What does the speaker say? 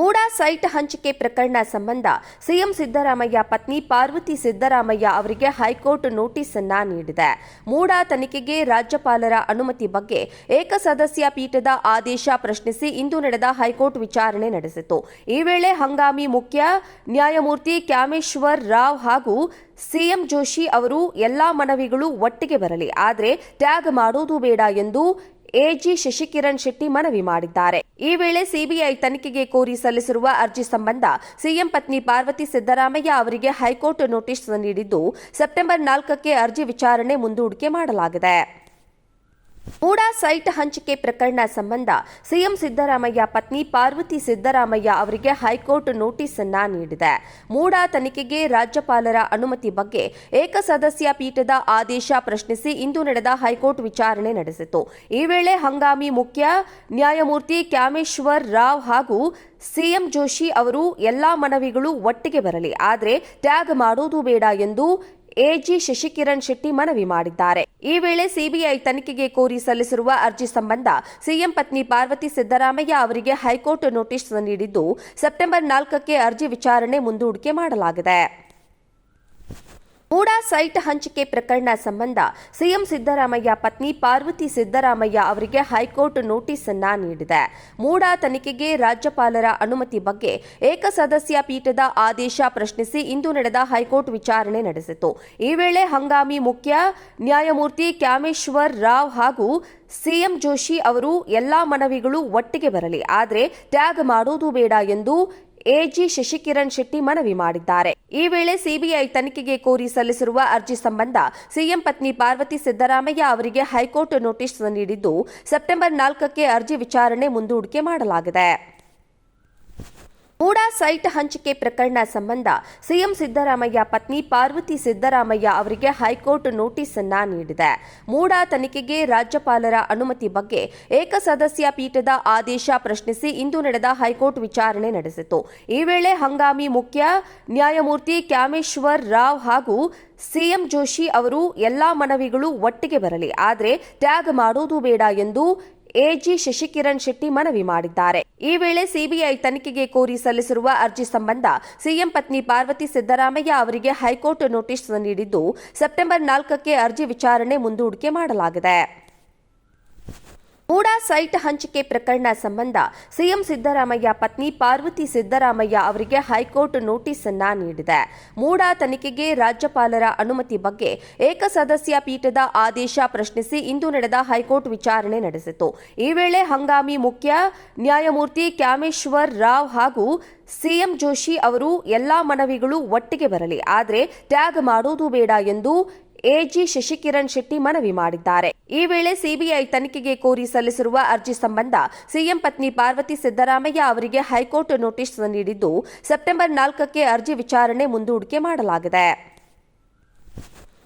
MUDA site ಹಂಚಿಕೆ ಪ್ರಕರಣ ಸಂಬಂಧ ಸಿಎಂ ಸಿದ್ದರಾಮಯ್ಯ ಪತ್ನಿ ಪಾರ್ವತಿ ಸಿದ್ದರಾಮಯ್ಯ ಅವರಿಗೆ ಹೈಕೋರ್ಟ್ ನೋಟಿಸ್ ಅನ್ನ ನೀಡಿದೆ. ಮೂಡಾ ತನಿಖೆಗೆ ರಾಜ್ಯಪಾಲರ ಅನುಮತಿ ಬಗ್ಗೆ ಏಕಸದಸ್ಯ ಪೀಠದ ಆದೇಶ ಪ್ರಶ್ನಿಸಿ ಇಂದು ನಡೆದ ಹೈಕೋರ್ಟ್ ವಿಚಾರಣೆ ನಡೆಸಿತು. ಈ ವೇಳೆ ಹಂಗಾಮಿ ಮುಖ್ಯ ನ್ಯಾಯಮೂರ್ತಿ ಕ್ಯಾಮೇಶ್ವರ್ ರಾವ್ ಹಾಗೂ ಸಿಎಂ ಜೋಶಿ ಅವರು ಎಲ್ಲಾ ಮನವಿಗಳು ಒಟ್ಟಿಗೆ ಬರಲಿ, ಆದರೆ ಟ್ಯಾಗ್ ಮಾಡೋದು ಬೇಡ ಎಂದು ಎಜಿ ಶಶಿಕಿರಣ್ ಶೆಟ್ಟಿ ಮನವಿ ಮಾಡಿದ್ದಾರೆ. ಈ ವೇಳೆ ಸಿಬಿಐ ತನಿಖೆಗೆ ಕೋರಿ ಸಲ್ಲಿಸಿರುವ ಅರ್ಜಿ ಸಂಬಂಧ ಸಿಎಂ ಪತ್ನಿ ಪಾರ್ವತಿ ಸಿದ್ದರಾಮಯ್ಯ ಅವರಿಗೆ ಹೈಕೋರ್ಟ್ ನೋಟಿಸ್ ನೀಡಿದ್ದು, ಸೆಪ್ಟೆಂಬರ್ 4ಕ್ಕೆ ಅರ್ಜಿ ವಿಚಾರಣೆ ಮುಂದೂಡಿಕೆ ಮಾಡಲಾಗಿದೆ. ಮೂಡಾ ಸೈಟ್ ಹಂಚಿಕೆ ಪ್ರಕರಣ ಸಂಬಂಧ ಸಿಎಂ ಸಿದ್ದರಾಮಯ್ಯ ಪತ್ನಿ ಪಾರ್ವತಿ ಸಿದ್ದರಾಮಯ್ಯ ಅವರಿಗೆ ಹೈಕೋರ್ಟ್ ನೋಟಿಸ್ ಅನ್ನ ನೀಡಿದೆ. ಮೂಡಾ ತನಿಖೆಗೆ ರಾಜ್ಯಪಾಲರ ಅನುಮತಿ ಬಗ್ಗೆ ಏಕಸದಸ್ಯ ಪೀಠದ ಆದೇಶ ಪ್ರಶ್ನಿಸಿ ಇಂದು ನಡೆದ ಹೈಕೋರ್ಟ್ ವಿಚಾರಣೆ ನಡೆಸಿತು. ಈ ವೇಳೆ ಹಂಗಾಮಿ ಮುಖ್ಯ ನ್ಯಾಯಮೂರ್ತಿ ಕ್ಯಾಮೇಶ್ವರ್ ರಾವ್ ಹಾಗೂ ಸಿಎಂ ಜೋಶಿ ಅವರು ಎಲ್ಲಾ ಮನವಿಗಳು ಒಟ್ಟಿಗೆ ಬರಲಿ, ಆದರೆ ಟ್ಯಾಗ್ ಮಾಡೋದು ಬೇಡ ಎಂದು ಎಜಿ ಶಶಿಕಿರಣ್ ಶೆಟ್ಟಿ ಮನವಿ ಮಾಡಿದ್ದಾರೆ. ಈ ವೇಳೆ ಸಿಬಿಐ ತನಿಖೆಗೆ ಕೋರಿ ಸಲ್ಲಿಸಿರುವ ಅರ್ಜಿ ಸಂಬಂಧ ಸಿಎಂ ಪತ್ನಿ ಪಾರ್ವತಿ ಸಿದ್ದರಾಮಯ್ಯ ಅವರಿಗೆ ಹೈಕೋರ್ಟ್ ನೋಟಿಸ್ ನೀಡಿದ್ದು, ಸೆಪ್ಟೆಂಬರ್ 4ಕ್ಕೆ ಅರ್ಜಿ ವಿಚಾರಣೆ ಮುಂದೂಡಿಕೆ ಮಾಡಲಾಗಿದೆ. ಮೂಡಾ ಸೈಟ್ ಹಂಚಿಕೆ ಪ್ರಕರಣ ಸಂಬಂಧ ಸಿಎಂ ಸಿದ್ದರಾಮಯ್ಯ ಪತ್ನಿ ಪಾರ್ವತಿ ಸಿದ್ದರಾಮಯ್ಯ ಅವರಿಗೆ ಹೈಕೋರ್ಟ್ ನೋಟಿಸ್ ಅನ್ನ ನೀಡಿದೆ. ಮೂಡಾ ತನಿಖೆಗೆ ರಾಜ್ಯಪಾಲರ ಅನುಮತಿ ಬಗ್ಗೆ ಏಕಸದಸ್ಯ ಪೀಠದ ಆದೇಶ ಪ್ರಶ್ನಿಸಿ ಇಂದು ನಡೆದ ಹೈಕೋರ್ಟ್ ವಿಚಾರಣೆ ನಡೆಸಿತು. ಈ ವೇಳೆ ಹಂಗಾಮಿ ಮುಖ್ಯ ನ್ಯಾಯಮೂರ್ತಿ ಕ್ಯಾಮೇಶ್ವರ್ ರಾವ್ ಹಾಗೂ ಸಿಎಂ ಜೋಶಿ ಅವರು ಎಲ್ಲಾ ಮನವಿಗಳು ಒಟ್ಟಿಗೆ ಬರಲಿ, ಆದರೆ ಟ್ಯಾಗ್ ಮಾಡೋದು ಬೇಡ ಎಂದು ಎಜಿ ಶಶಿಕಿರಣ್ ಶೆಟ್ಟಿ ಮನವಿ ಮಾಡಿದ್ದಾರೆ. ಈ ವೇಳೆ ಸಿಬಿಐ ತನಿಖೆಗೆ ಕೋರಿ ಸಲ್ಲಿಸಿರುವ ಅರ್ಜಿ ಸಂಬಂಧ ಸಿಎಂ ಪತ್ನಿ ಪಾರ್ವತಿ ಸಿದ್ದರಾಮಯ್ಯ ಅವರಿಗೆ ಹೈಕೋರ್ಟ್ ನೋಟಿಸ್ ನೀಡಿದ್ದು, ಸೆಪ್ಟೆಂಬರ್ 4ಕ್ಕೆ ಅರ್ಜಿ ವಿಚಾರಣೆ ಮುಂದೂಡಿಕೆ ಮಾಡಲಾಗಿದೆ. ಮೂಡಾ ಸೈಟ್ ಹಂಚಿಕೆ ಪ್ರಕರಣ ಸಂಬಂಧ ಸಿಎಂ ಸಿದ್ದರಾಮಯ್ಯ ಪತ್ನಿ ಪಾರ್ವತಿ ಸಿದ್ದರಾಮಯ್ಯ ಅವರಿಗೆ ಹೈಕೋರ್ಟ್ ನೋಟಿಸ್ ಅನ್ನ ನೀಡಿದೆ. ಮೂಡಾ ತನಿಖೆಗೆ ರಾಜ್ಯಪಾಲರ ಅನುಮತಿ ಬಗ್ಗೆ ಏಕಸದಸ್ಯ ಪೀಠದ ಆದೇಶ ಪ್ರಶ್ನಿಸಿ ಇಂದು ನಡೆದ ಹೈಕೋರ್ಟ್ ವಿಚಾರಣೆ ನಡೆಸಿತು. ಈ ವೇಳೆ ಹಂಗಾಮಿ ಮುಖ್ಯ ನ್ಯಾಯಮೂರ್ತಿ ಕ್ಯಾಮೇಶ್ವರ್ ರಾವ್ ಹಾಗೂ ಸಿಎಂ ಜೋಶಿ ಅವರು ಎಲ್ಲಾ ಮನವಿಗಳು ಒಟ್ಟಿಗೆ ಬರಲಿ, ಆದರೆ ಟ್ಯಾಗ್ ಮಾಡೋದು ಬೇಡ ಎಂದು ಎಜಿ ಶಶಿಕಿರಣ್ ಶೆಟ್ಟಿ ಮನವಿ ಮಾಡಿದ್ದಾರೆ. ಈ ವೇಳೆ ಸಿಬಿಐ ತನಿಖೆಗೆ ಕೋರಿ ಸಲ್ಲಿಸಿರುವ ಅರ್ಜಿ ಸಂಬಂಧ ಸಿಎಂ ಪತ್ನಿ ಪಾರ್ವತಿ ಸಿದ್ದರಾಮಯ್ಯ ಅವರಿಗೆ ಹೈಕೋರ್ಟ್ ನೋಟಿಸ್ ನೀಡಿದ್ದು, ಸೆಪ್ಟೆಂಬರ್ 4ಕ್ಕೆ ಅರ್ಜಿ ವಿಚಾರಣೆ ಮುಂದೂಡಿಕೆ ಮಾಡಲಾಗಿದೆ. ಮೂಡಾ ಸೈಟ್ ಹಂಚಿಕೆ ಪ್ರಕರಣ ಸಂಬಂಧ ಸಿಎಂ ಸಿದ್ದರಾಮಯ್ಯ ಪತ್ನಿ ಪಾರ್ವತಿ ಸಿದ್ದರಾಮಯ್ಯ ಅವರಿಗೆ ಹೈಕೋರ್ಟ್ ನೋಟಿಸ್ ಅನ್ನ ನೀಡಿದೆ. ಮೂಡಾ ತನಿಖೆಗೆ ರಾಜ್ಯಪಾಲರ ಅನುಮತಿ ಬಗ್ಗೆ ಏಕಸದಸ್ಯ ಪೀಠದ ಆದೇಶ ಪ್ರಶ್ನಿಸಿ ಇಂದು ನಡೆದ ಹೈಕೋರ್ಟ್ ವಿಚಾರಣೆ ನಡೆಸಿತು. ಈ ವೇಳೆ ಹಂಗಾಮಿ ಮುಖ್ಯ ನ್ಯಾಯಮೂರ್ತಿ ಕ್ಯಾಮೇಶ್ವರ್ ರಾವ್ ಹಾಗೂ ಸಿಎಂ ಜೋಶಿ ಅವರು ಎಲ್ಲಾ ಮನವಿಗಳು ಒಟ್ಟಿಗೆ ಬರಲಿ, ಆದರೆ ಟ್ಯಾಗ್ ಮಾಡೋದು ಬೇಡ ಎಂದು ಎಜಿ ಶಶಿಕಿರಣ್ ಶೆಟ್ಟಿ ಮನವಿ ಮಾಡಿದ್ದಾರೆ. ಈ ವೇಳೆ ಸಿಬಿಐ ತನಿಖೆಗೆ ಕೋರಿ ಸಲ್ಲಿಸಿರುವ ಅರ್ಜಿ ಸಂಬಂಧ ಸಿಎಂ ಪತ್ನಿ ಪಾರ್ವತಿ ಸಿದ್ದರಾಮಯ್ಯ ಅವರಿಗೆ ಹೈಕೋರ್ಟ್ ನೋಟಿಸ್ ನೀಡಿದ್ದು, ಸೆಪ್ಟೆಂಬರ್ 4ಕ್ಕೆ ಅರ್ಜಿ ವಿಚಾರಣೆ ಮುಂದೂಡಿಕೆ ಮಾಡಲಾಗಿದೆ.